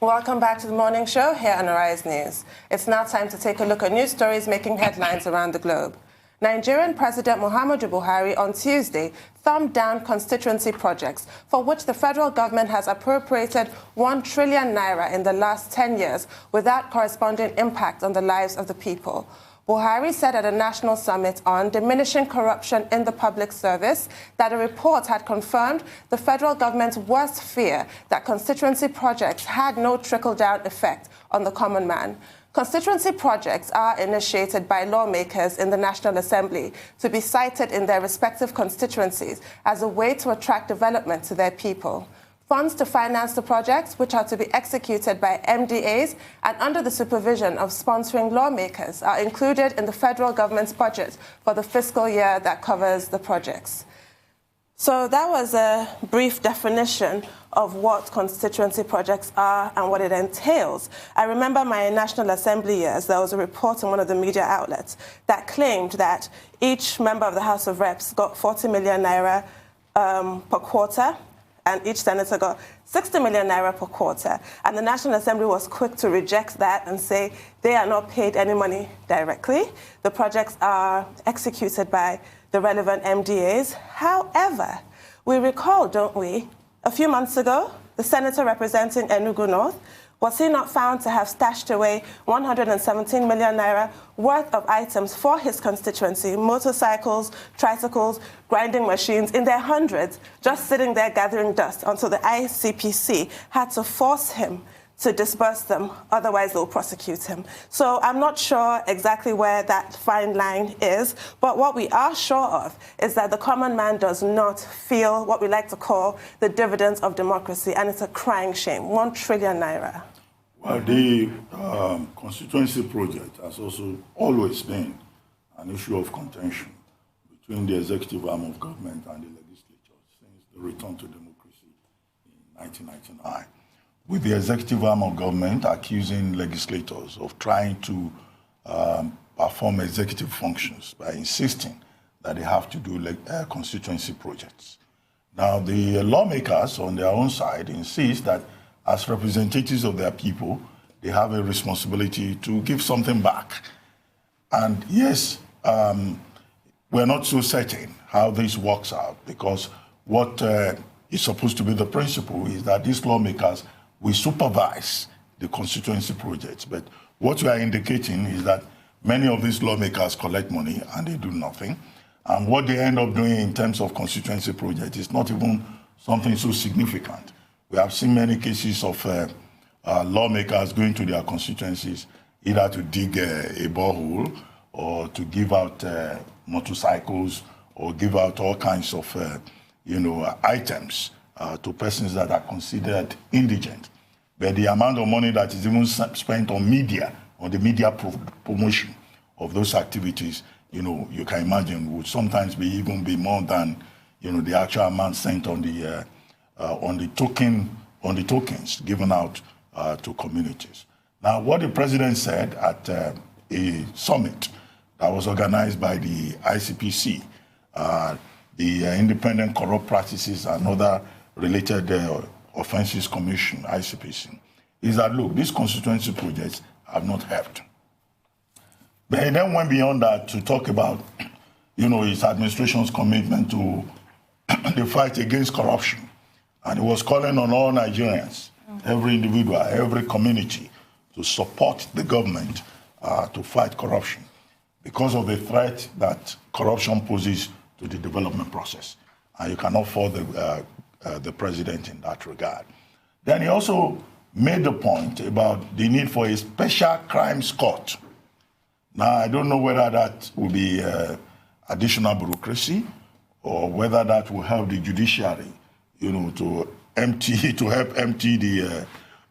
Welcome back to the morning show here on Arise News. It's now time to take a look at news stories making headlines around the globe. Nigerian President Muhammadu Buhari on Tuesday thumbed down constituency projects for which the federal government has appropriated 1 trillion naira in the last 10 years without corresponding impact on the lives of the people. Buhari said at a national summit on diminishing corruption in the public service that a report had confirmed the federal government's worst fear that constituency projects had no trickle-down effect on the common man. Constituency projects are initiated by lawmakers in the National Assembly to be cited in their respective constituencies as a way to attract development to their people. Funds to finance the projects, which are to be executed by MDAs and under the supervision of sponsoring lawmakers, are included in the federal government's budget for the fiscal year that covers the projects. So that was a brief definition of what constituency projects are and what it entails. I remember my National Assembly years, there was a report in one of the media outlets that claimed that each member of the House of Reps got 40 million naira per quarter, and each senator got 60 million naira per quarter. And the National Assembly was quick to reject that and say they are not paid any money directly. The projects are executed by the relevant MDAs. However, we recall, don't we, a few months ago, the senator representing Enugu North, was he not found to have stashed away 117 million naira worth of items for his constituency, motorcycles, tricycles, grinding machines, in their hundreds, just sitting there gathering dust until the ICPC had to force him to disburse them, otherwise they'll prosecute him. So I'm not sure exactly where that fine line is, but what we are sure of is that the common man does not feel what we like to call the dividends of democracy, and it's a crying shame. 1 trillion naira. Well, the constituency project has also always been an issue of contention between the executive arm of government and the legislature since the return to democracy in 1999. With the executive arm of government accusing legislators of trying to perform executive functions by insisting that they have to do constituency projects. Now, the lawmakers on their own side insist that as representatives of their people, they have a responsibility to give something back. And yes, we're not so certain how this works out, because what is supposed to be the principle is that these lawmakers will supervise the constituency projects. But what we are indicating is that many of these lawmakers collect money and they do nothing. And what they end up doing in terms of constituency projects is not even something so significant. We have seen many cases of lawmakers going to their constituencies either to dig a borehole or to give out motorcycles or give out all kinds of items to persons that are considered indigent. But the amount of money that is even spent on media, on the media promotion of those activities, you can imagine would sometimes even be more than, the actual amount spent on the tokens given out to communities. Now, what the president said at a summit that was organized by the ICPC, the Independent Corrupt Practices and Other Related Offenses Commission, ICPC, is that, look, these constituency projects have not helped. But he then went beyond that to talk about, his administration's commitment to the fight against corruption. And he was calling on all Nigerians, every individual, every community, to support the government to fight corruption because of the threat that corruption poses to the development process. And you cannot fault the president in that regard. Then he also made the point about the need for a special crimes court. Now, I don't know whether that will be additional bureaucracy or whether that will help the judiciary, to help empty the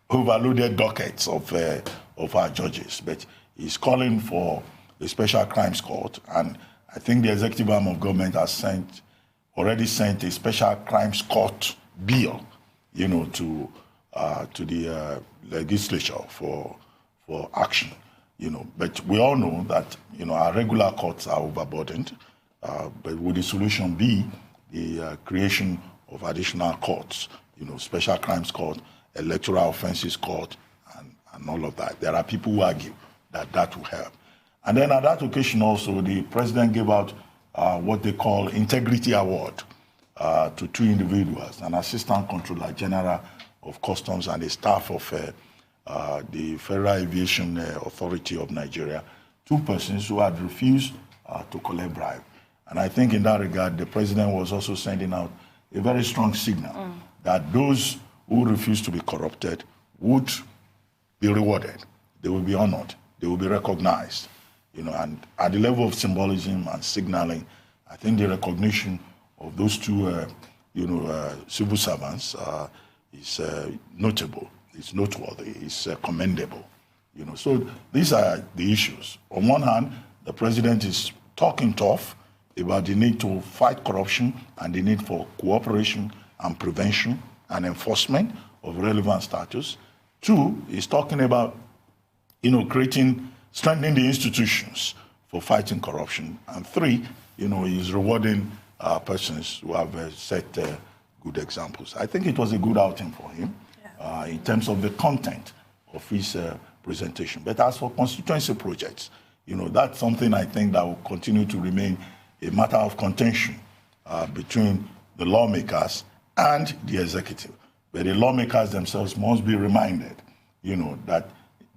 overloaded dockets of our judges. But he's calling for a special crimes court, and I think the executive arm of government has already sent a special crimes court bill, to the legislature for action, But we all know that, our regular courts are overburdened. But would the solution be the creation of additional courts, special crimes court, electoral offences court and all of that. There are people who argue that that will help. And then at that occasion also, the president gave out what they call Integrity Award to two individuals, an Assistant Controller General of Customs and a staff of the Federal Aviation Authority of Nigeria, two persons who had refused to collect bribe. And I think in that regard, the president was also sending out a very strong signal that those who refuse to be corrupted would be rewarded. They will be honored. They will be recognized. And at the level of symbolism and signaling, I think the recognition of those two, civil servants is notable. It's noteworthy. It's commendable. So these are the issues. On one hand, the president is talking tough about the need to fight corruption and the need for cooperation and prevention and enforcement of relevant status. Two, he's talking about, strengthening the institutions for fighting corruption. And three, he's rewarding persons who have set good examples. I think it was a good outing for him in terms of the content of his presentation. But as for constituency projects, that's something I think that will continue to remain a matter of contention between the lawmakers and the executive. But the lawmakers themselves must be reminded, that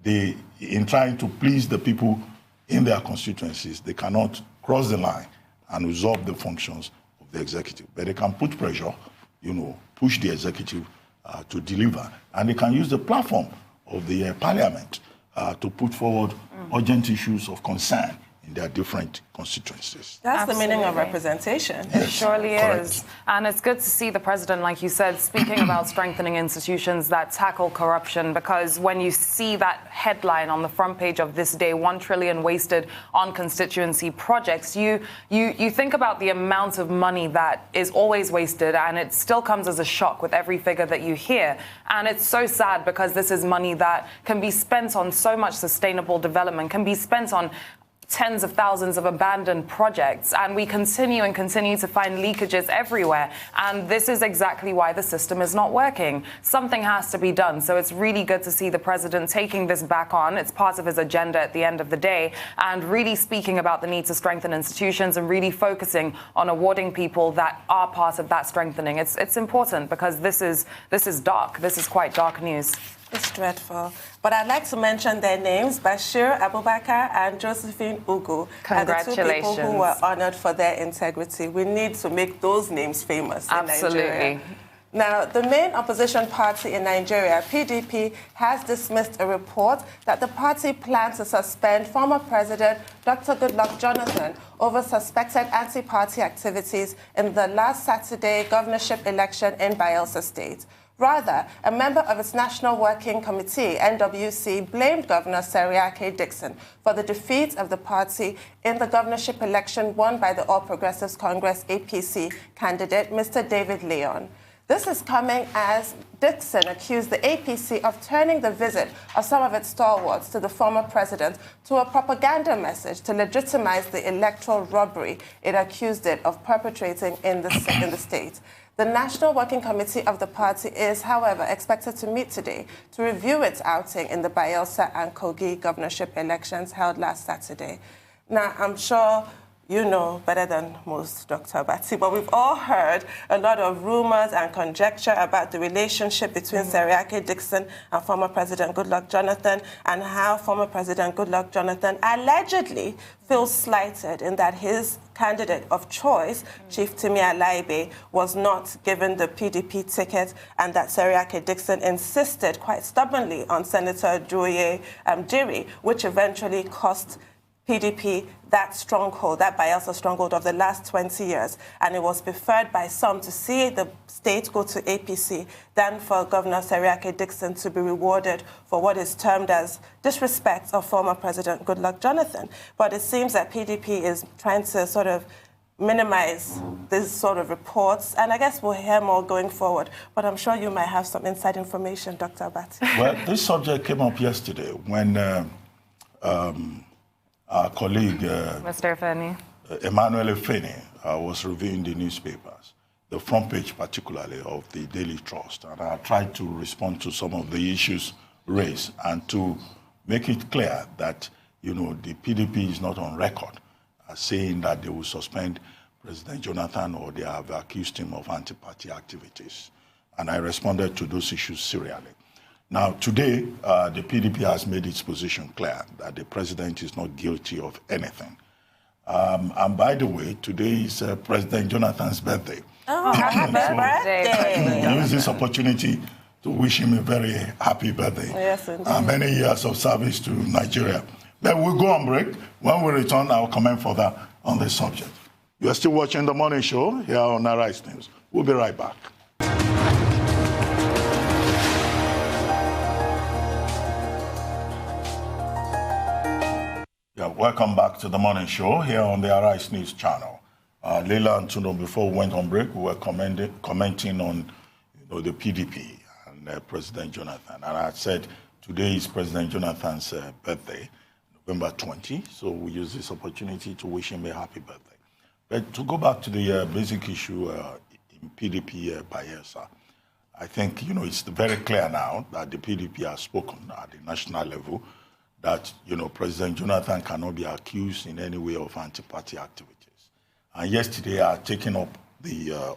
they, in trying to please the people in their constituencies, they cannot cross the line and usurp the functions of the executive. But they can put pressure, push the executive to deliver. And they can use the platform of the parliament to put forward urgent issues of concern in their different constituencies. That's Absolutely. the meaning of representation. It surely correct. is. And it's good to see the president, like you said, speaking about strengthening institutions that tackle corruption, because when you see that headline on the front page of This Day, 1 trillion wasted on constituency projects, you think about the amount of money that is always wasted, and it still comes as a shock with every figure that you hear. And it's so sad because this is money that can be spent on so much sustainable development, can be spent on tens of thousands of abandoned projects, and we continue to find leakages everywhere. And this is exactly why the system is not working. Something has to be done. So it's really good to see the president taking this back on. It's part of his agenda at the end of the day, and really speaking about the need to strengthen institutions and really focusing on awarding people that are part of that strengthening. It's important because this is dark. This is quite dark news. It's dreadful. But I'd like to mention their names, Bashir Abubakar and Josephine Ugu. Congratulations. Are the two people who were honored for their integrity. We need to make those names famous in Nigeria. Now, the main opposition party in Nigeria, PDP, has dismissed a report that the party plans to suspend former President Dr. Goodluck Jonathan over suspected anti-party activities in the last Saturday governorship election in Bayelsa State. Rather, a member of its National Working Committee, NWC, blamed Governor Seriake Dixon for the defeat of the party in the governorship election won by the All Progressives Congress APC candidate, Mr. David Leon. This is coming as Dixon accused the APC of turning the visit of some of its stalwarts to the former president to a propaganda message to legitimize the electoral robbery it accused it of perpetrating in the state. The National Working Committee of the party is, however, expected to meet today to review its outing in the Bayelsa and Kogi governorship elections held last Saturday. Now, I'm sure you know better than most, Dr. Bati, but we've all heard a lot of rumors and conjecture about the relationship between Seriake Dixon and former President Goodluck Jonathan, and how former President Goodluck Jonathan allegedly feels slighted in that his candidate of choice, Chief Timi Alaibe, was not given the PDP ticket, and that Seriake Dixon insisted quite stubbornly on Senator Joye Jiri, which eventually cost PDP that stronghold, that Bayelsa stronghold of the last 20 years. And it was preferred by some to see the state go to APC than for Governor Seriake Dixon to be rewarded for what is termed as disrespect of former President Goodluck Jonathan. But it seems that PDP is trying to sort of minimize these sort of reports, and I guess we'll hear more going forward. But I'm sure you might have some inside information, Dr. Abati. Well, this subject came up yesterday when our colleague, Mr. Feni. Emmanuel Feni, was reviewing the newspapers. the front page, particularly of the Daily Trust, and I tried to respond to some of the issues raised and to make it clear that, the PDP is not on record as saying that they will suspend President Jonathan or they have accused him of anti-party activities. And I responded to those issues serially. Now, today, the PDP has made its position clear that the president is not guilty of anything. And by the way, today is President Jonathan's birthday. Oh, happy birthday! I use this opportunity to wish him a very happy birthday. Yes, indeed. Many years of service to Nigeria. Then we'll go on break. When we return, I'll comment further on this subject. You are still watching The Morning Show here on Arise News. We'll be right back. Yeah, welcome back to The Morning Show here on the Arise News channel. Leila and Tuno, before we went on break, we were commenting on the PDP and President Jonathan. And I said today is President Jonathan's birthday, November 20. So we use this opportunity to wish him a happy birthday. But to go back to the basic issue in PDP Bayelsa, I think it's very clear now that the PDP has spoken at the national level that President Jonathan cannot be accused in any way of anti-party activities. And yesterday, I had taken up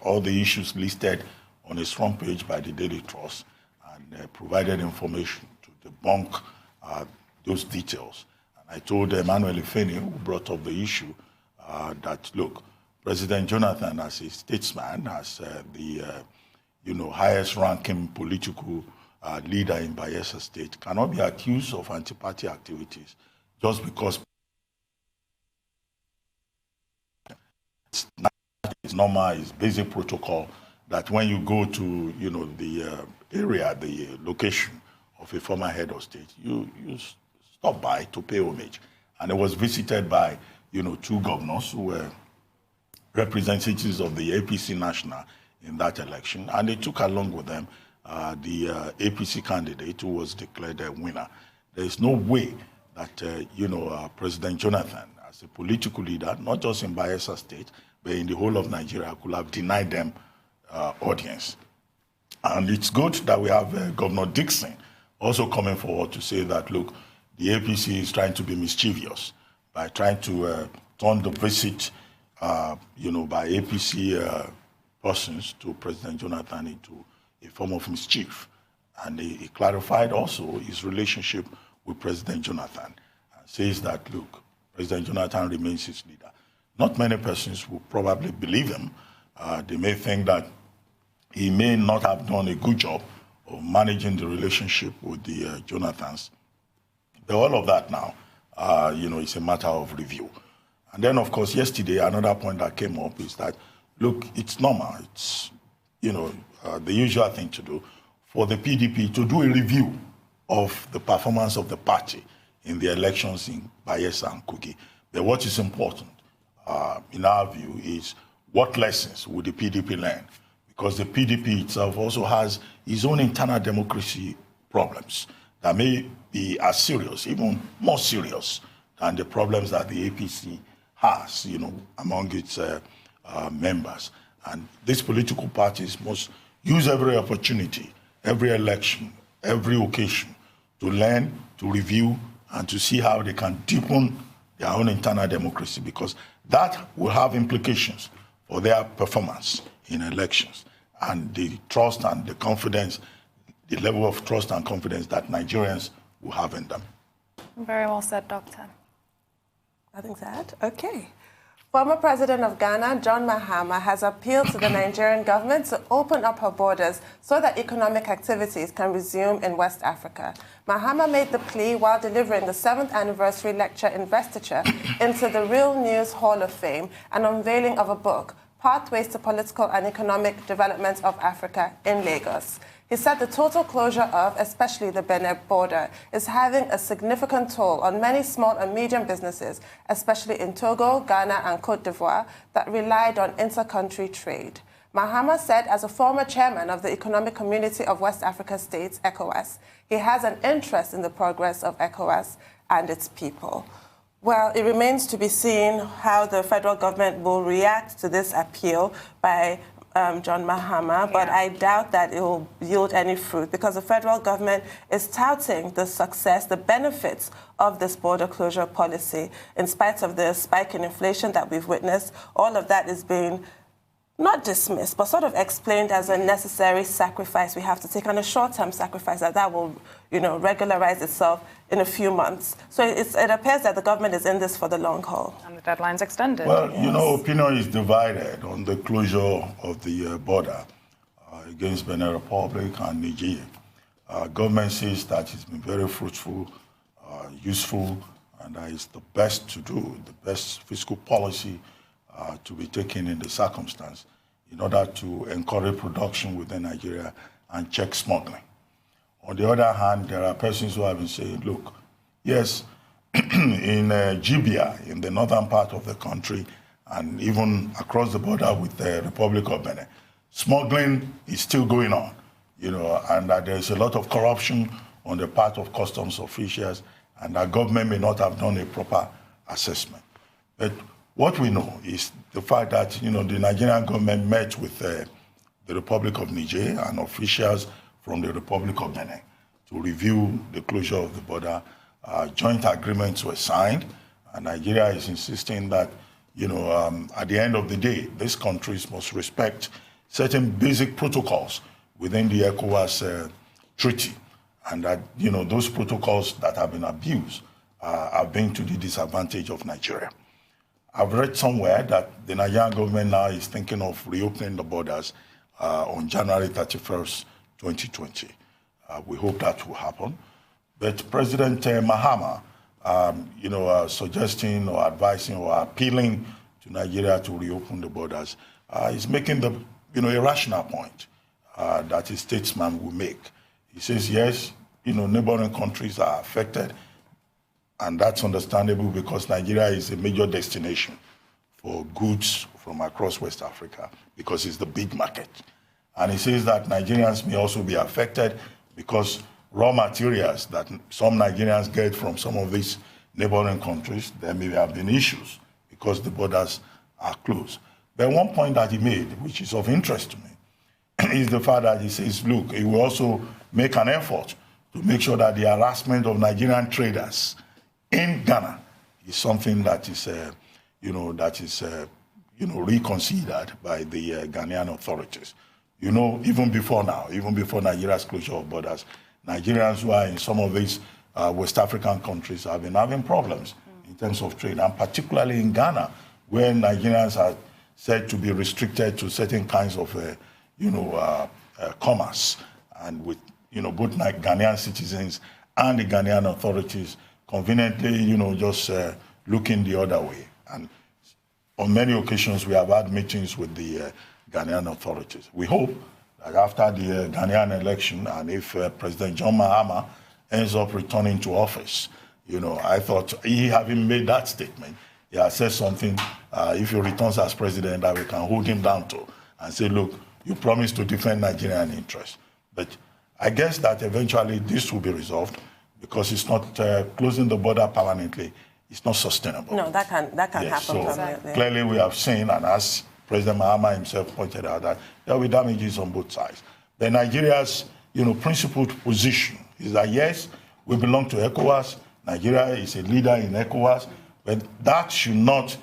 all the issues listed on his front page by the Daily Trust and provided information to debunk those details. And I told Emmanuel Ifeni, who brought up the issue, that, look, President Jonathan, as a statesman, as the highest-ranking political leader in Bayelsa State, cannot be accused of anti-party activities just because it's normal, it's basic protocol that when you go to the area, the location of a former head of state, you stop by to pay homage. And it was visited by two governors who were representatives of the APC National in that election, and they took along with them the APC candidate who was declared a winner. There is no way that President Jonathan, as a political leader, not just in Bayelsa State, but in the whole of Nigeria, could have denied them audience. And it's good that we have Governor Dixon also coming forward to say that, look, the APC is trying to be mischievous by trying to turn the visit, by APC persons to President Jonathan into a form of mischief. And he clarified also his relationship with President Jonathan and says that, look, President Jonathan remains his leader. Not many persons will probably believe him. They may think that he may not have done a good job of managing the relationship with the Jonathans. But all of that now, it's a matter of review. And then, of course, yesterday, another point that came up is that, look, it's normal. It's, the usual thing to do for the PDP to do a review of the performance of the party in the elections in Bayelsa and Kogi. But what is important, in our view, is what lessons would the PDP learn? Because the PDP itself also has its own internal democracy problems that may be as serious, even more serious, than the problems that the APC has, among its members. And these political parties must use every opportunity, every election, every occasion to learn, to review, and to see how they can deepen their own internal democracy, because that will have implications for their performance in elections and the trust and the confidence, the level of trust and confidence that Nigerians will have in them. Very well said, Doctor. Nothing to add? Okay. Former President of Ghana, John Mahama, has appealed to the Nigerian government to open up her borders so that economic activities can resume in West Africa. Mahama made the plea while delivering the 7th anniversary lecture investiture into the Real News Hall of Fame and unveiling of a book, Pathways to Political and Economic Development of Africa, in Lagos. He said the total closure of, especially the Benin border, is having a significant toll on many small and medium businesses, especially in Togo, Ghana, and Côte d'Ivoire, that relied on inter-country trade. Mahama said, as a former chairman of the Economic Community of West Africa States, ECOWAS, he has an interest in the progress of ECOWAS and its people. Well, it remains to be seen how the federal government will react to this appeal by John Mahama, but I doubt that it will yield any fruit because the federal government is touting the success, the benefits of this border closure policy. In spite of the spike in inflation that we've witnessed, all of that is being not dismissed, but sort of explained as a necessary sacrifice we have to take, and a short-term sacrifice that will, regularize itself in a few months. So it appears that the government is in this for the long haul. And the deadline's extended. Well, opinion is divided on the closure of the border against Benin Republic and Nigeria. Government says that it's been very fruitful, useful, and that it's the best to do, the best fiscal policy to be taken in the circumstance in order to encourage production within Nigeria and check smuggling. On the other hand, there are persons who have been saying, look, yes, in Gibia, in the northern part of the country, and even across the border with the Republic of Benin, smuggling is still going on, and that there's a lot of corruption on the part of customs officials, and that government may not have done a proper assessment. But what we know is the fact that, the Nigerian government met with the Republic of Niger and officials from the Republic of Benin to review the closure of the border. Joint agreements were signed, and Nigeria is insisting that, at the end of the day, these countries must respect certain basic protocols within the ECOWAS treaty, and that, those protocols that have been abused have been to the disadvantage of Nigeria. I've read somewhere that the Nigerian government now is thinking of reopening the borders on January 31st, 2020. We hope that will happen. But President Mahama, suggesting or advising or appealing to Nigeria to reopen the borders, is making the, a rational point that a statesman will make. He says, yes, neighboring countries are affected, and that's understandable because Nigeria is a major destination for goods from across West Africa because it's the big market. And he says that Nigerians may also be affected because raw materials that some Nigerians get from some of these neighboring countries, there may have been issues because the borders are closed. But one point that he made, which is of interest to me, is the fact that he says, look, he will also make an effort to make sure that the harassment of Nigerian traders in Ghana is something that is, reconsidered by the Ghanaian authorities. Even before now, even before Nigeria's closure of borders, Nigerians who are in some of these West African countries have been having problems in terms of trade, and particularly in Ghana, where Nigerians are said to be restricted to certain kinds of, commerce, and with, both Ghanaian citizens and the Ghanaian authorities conveniently, just looking the other way. And on many occasions, we have had meetings with the Ghanaian authorities. We hope that after the Ghanaian election, and if President John Mahama ends up returning to office, I thought he having made that statement, he has said something, if he returns as president, that we can hold him down to and say, look, you promised to defend Nigerian interests. But I guess that eventually this will be resolved, because it's not closing the border permanently. It's not sustainable. No, that can happen. So clearly we have seen, and as President Mahama himself pointed out, that there will be damages on both sides. But Nigeria's, principled position is that yes, we belong to ECOWAS. Nigeria is a leader in ECOWAS, but that should not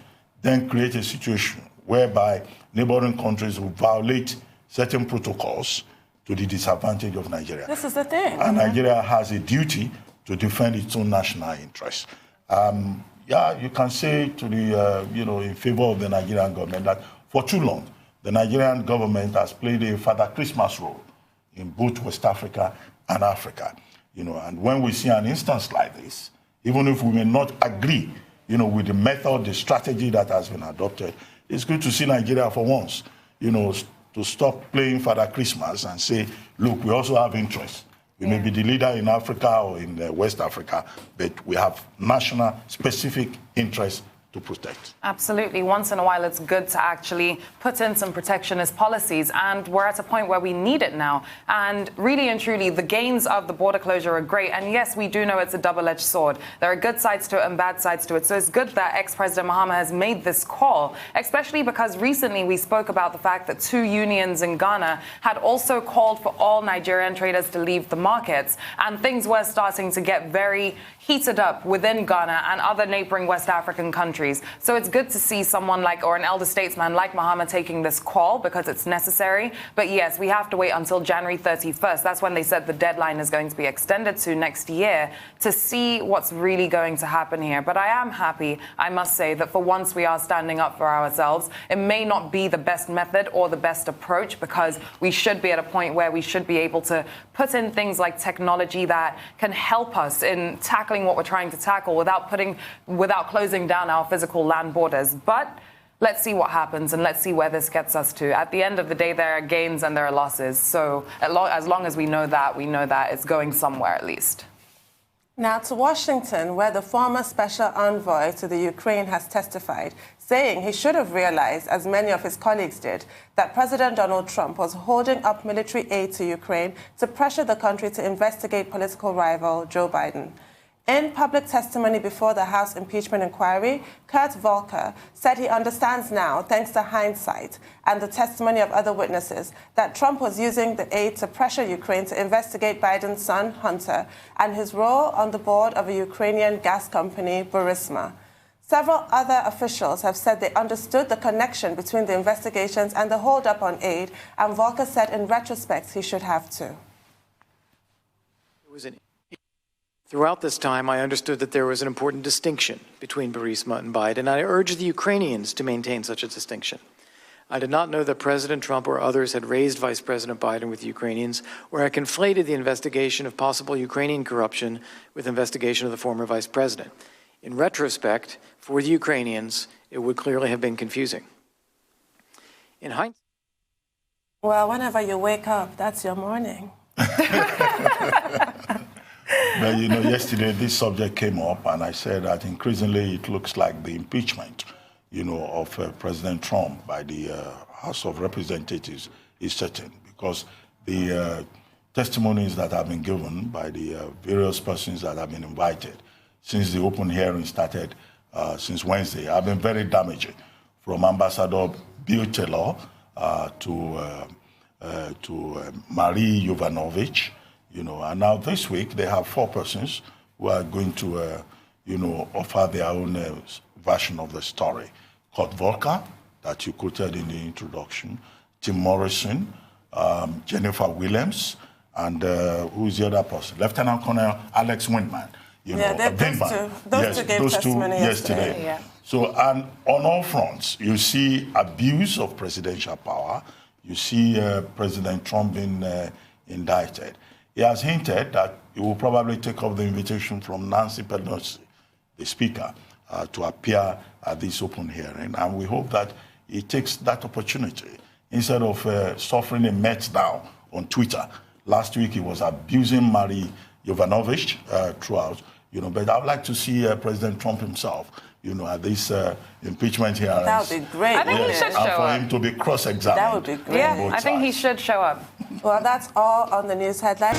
then create a situation whereby neighboring countries will violate certain protocols to the disadvantage of Nigeria. This is the thing. And Nigeria has a duty to defend its own national interests. You can say to the, in favor of the Nigerian government that for too long, the Nigerian government has played a Father Christmas role in both West Africa and Africa. And when we see an instance like this, even if we may not agree, with the method, the strategy that has been adopted, it's good to see Nigeria for once, to stop playing Father Christmas and say, look, we also have interests. We may be the leader in Africa or in West Africa, but we have national specific interests to protect. Absolutely. Once in a while, it's good to actually put in some protectionist policies, and we're at a point where we need it now. And really and truly, the gains of the border closure are great. And yes, we do know it's a double-edged sword. There are good sides to it and bad sides to it. So it's good that ex-President Mahama has made this call, especially because recently we spoke about the fact that 2 unions in Ghana had also called for all Nigerian traders to leave the markets. And things were starting to get very heated up within Ghana and other neighboring West African countries. So it's good to see someone or an elder statesman like Mahama taking this call because it's necessary. But yes, we have to wait until January 31st. That's when they said the deadline is going to be extended to next year to see what's really going to happen here. But I am happy, I must say, that for once we are standing up for ourselves. It may not be the best method or the best approach because we should be at a point where we should be able to put in things like technology that can help us in tackling what we're trying to tackle without closing down our physical land borders. But let's see what happens and let's see where this gets us to. At the end of the day, there are gains and there are losses. So as long as we know that it's going somewhere at least. Now to Washington, where the former Special Envoy to the Ukraine has testified, saying he should have realized, as many of his colleagues did, that President Donald Trump was holding up military aid to Ukraine to pressure the country to investigate political rival Joe Biden. In public testimony before the House impeachment inquiry, Kurt Volker said he understands now, thanks to hindsight and the testimony of other witnesses, that Trump was using the aid to pressure Ukraine to investigate Biden's son, Hunter, and his role on the board of a Ukrainian gas company, Burisma. Several other officials have said they understood the connection between the investigations and the hold-up on aid, and Volker said in retrospect he should have too. Throughout this time, I understood that there was an important distinction between Burisma and Biden, and I urged the Ukrainians to maintain such a distinction. I did not know that President Trump or others had raised Vice President Biden with the Ukrainians, or had conflated the investigation of possible Ukrainian corruption with investigation of the former vice president. In retrospect, for the Ukrainians, it would clearly have been confusing. In hindsight, well, whenever you wake up, that's your morning. But, yesterday this subject came up, and I said that increasingly it looks like the impeachment, of President Trump by the House of Representatives is certain, because the testimonies that have been given by the various persons that have been invited since the open hearing started since Wednesday have been very damaging, from Ambassador Bill Taylor to Marie Yovanovitch. And now this week they have 4 persons who are going to, offer their own version of the story. Kurt Volker, that you quoted in the introduction, Tim Morrison, Jennifer Williams, and who's the other person? Lieutenant Colonel Alex Windman. Those two gave testimony yesterday. Yeah. So, and on all fronts, you see abuse of presidential power. You see President Trump being indicted. He has hinted that he will probably take up the invitation from Nancy Pelosi, the Speaker, to appear at this open hearing. And we hope that he takes that opportunity instead of suffering a meltdown on Twitter. Last week he was abusing Marie Yovanovitch throughout, but I would like to see President Trump himself, at this impeachment hearing. That would be great. I think he should show up. And for him to be cross-examined. That would be great. Yeah, I think he should show up. Well, that's all on the news headline.